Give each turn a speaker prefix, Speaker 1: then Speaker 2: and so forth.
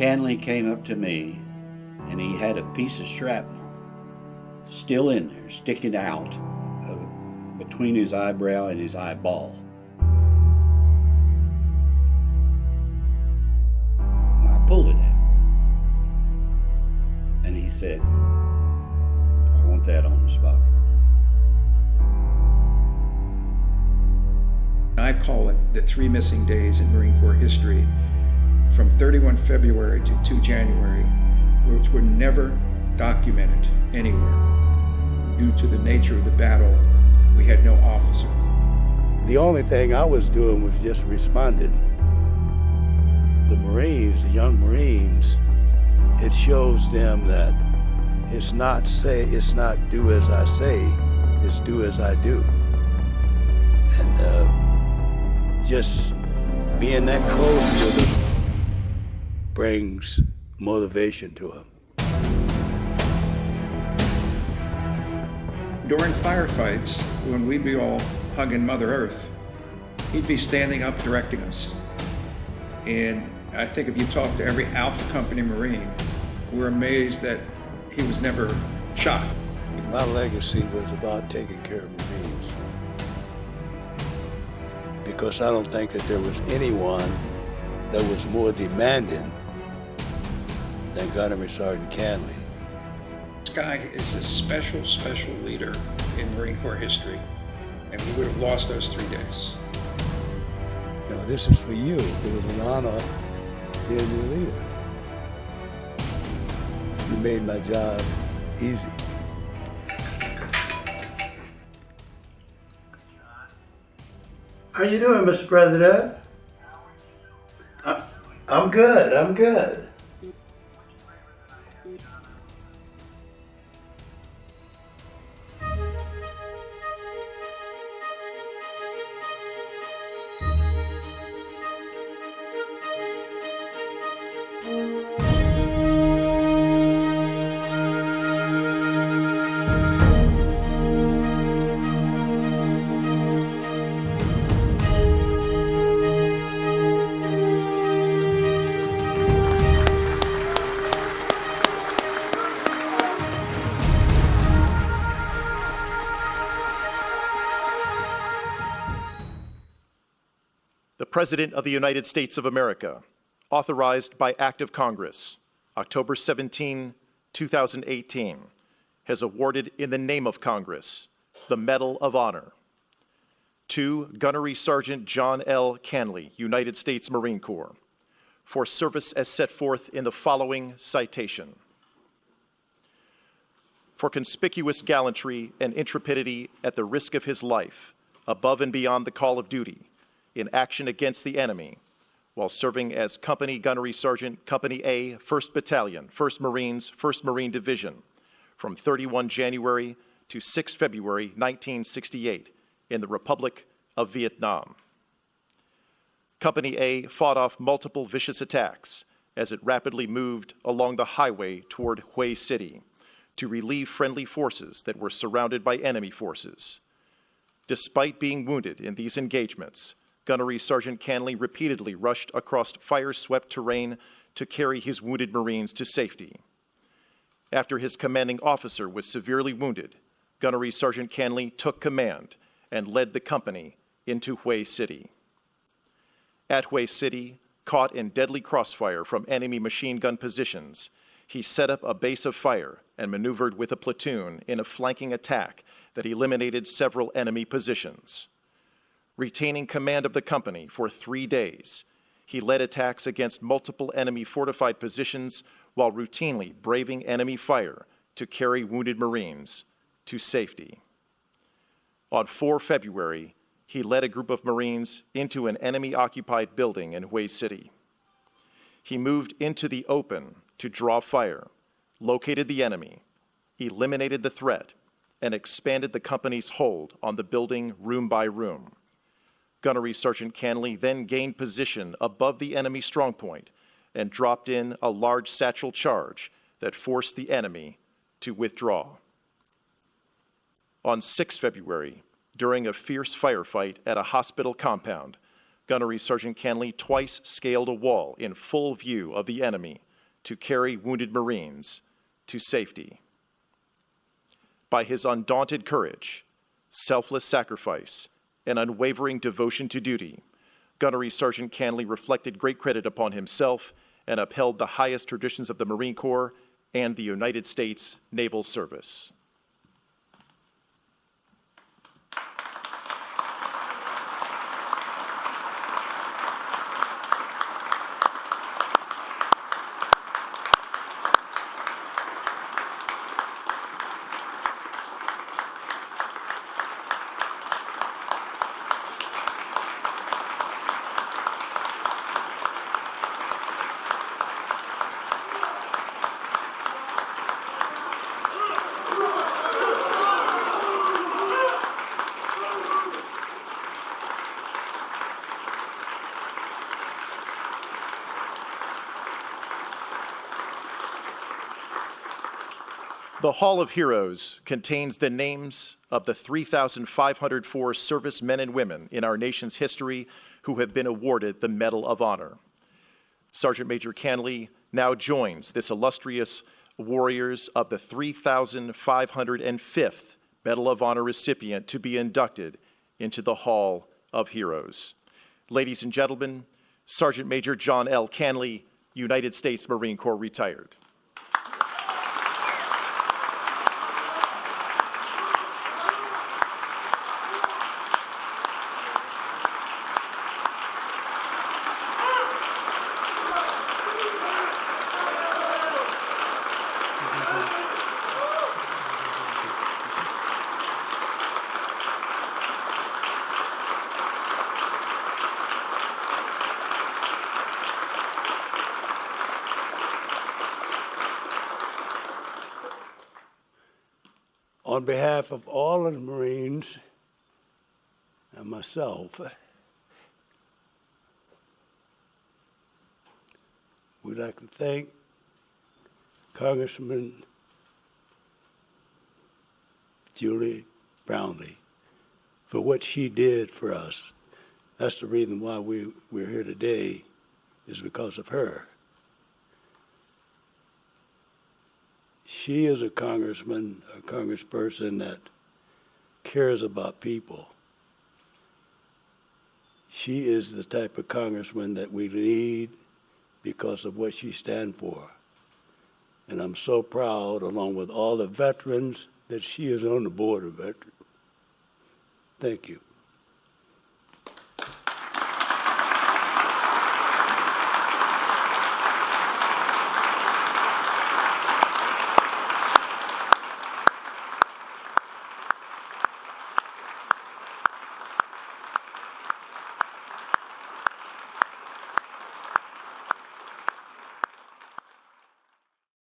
Speaker 1: Canley came up to me and he had a piece of shrapnel still in there, sticking out between his eyebrow and his eyeball. And I pulled it out. And he said, "I want that on the spot report."
Speaker 2: I call it the 3 missing days in Marine Corps history, from 31 February to 2 January, which were never documented anywhere. Due to the nature of the battle, we had no officers.
Speaker 3: The only thing I was doing was just responding. The Marines, the young Marines, it shows them that it's not do as I say, it's do as I do. And just being that close to them brings motivation to them.
Speaker 2: During firefights, when we'd be all hugging Mother Earth, he'd be standing up directing us. And I think if you talk to every Alpha Company Marine, we're amazed that he was never shot.
Speaker 3: My legacy was about taking care of Marines, because I don't think that there was anyone that was more demanding than Gunnery Sergeant Canley.
Speaker 2: This guy is a special, special leader in Marine Corps history, and we would have lost those 3 days.
Speaker 3: No, this is for you. It was an honor being your leader. You made my job easy. How you doing, Mr. President? I'm good, I'm good.
Speaker 4: The President of the United States of America, authorized by Act of Congress, October 17, 2018, has awarded in the name of Congress the Medal of Honor to Gunnery Sergeant John L. Canley, United States Marine Corps, for service as set forth in the following citation. For conspicuous gallantry and intrepidity at the risk of his life, above and beyond the call of duty, in action against the enemy, while serving as Company Gunnery Sergeant, Company A, 1st Battalion, 1st Marines, 1st Marine Division, from 31 January to 6 February 1968 in the Republic of Vietnam. Company A fought off multiple vicious attacks as it rapidly moved along the highway toward Hue City to relieve friendly forces that were surrounded by enemy forces. Despite being wounded in these engagements, Gunnery Sergeant Canley repeatedly rushed across fire-swept terrain to carry his wounded Marines to safety. After his commanding officer was severely wounded, Gunnery Sergeant Canley took command and led the company into Hue City. At Hue City, caught in deadly crossfire from enemy machine gun positions, he set up a base of fire and maneuvered with a platoon in a flanking attack that eliminated several enemy positions. Retaining command of the company for 3 days, he led attacks against multiple enemy fortified positions while routinely braving enemy fire to carry wounded Marines to safety. On 4 February, he led a group of Marines into an enemy-occupied building in Hue City. He moved into the open to draw fire, located the enemy, eliminated the threat, and expanded the company's hold on the building room by room. Gunnery Sergeant Canley then gained position above the enemy strongpoint and dropped in a large satchel charge that forced the enemy to withdraw. On 6 February, during a fierce firefight at a hospital compound, Gunnery Sergeant Canley twice scaled a wall in full view of the enemy to carry wounded Marines to safety. By his undaunted courage, selfless sacrifice, and unwavering devotion to duty, Gunnery Sergeant Canley reflected great credit upon himself and upheld the highest traditions of the Marine Corps and the United States Naval Service. The Hall of Heroes contains the names of the 3,504 servicemen and women in our nation's history who have been awarded the Medal of Honor. Sergeant Major Canley now joins this illustrious warriors of the 3,505th Medal of Honor recipient to be inducted into the Hall of Heroes. Ladies and gentlemen, Sergeant Major John L. Canley, United States Marine Corps retired.
Speaker 3: On behalf of all of the Marines and myself, we'd like to thank Congressman Julie Brownlee for what she did for us. That's the reason why we're here today, is because of her. She is a congressman, a congressperson that cares about people. She is the type of congressman that we need because of what she stands for. And I'm so proud, along with all the veterans, that she is on the board of veterans. Thank you.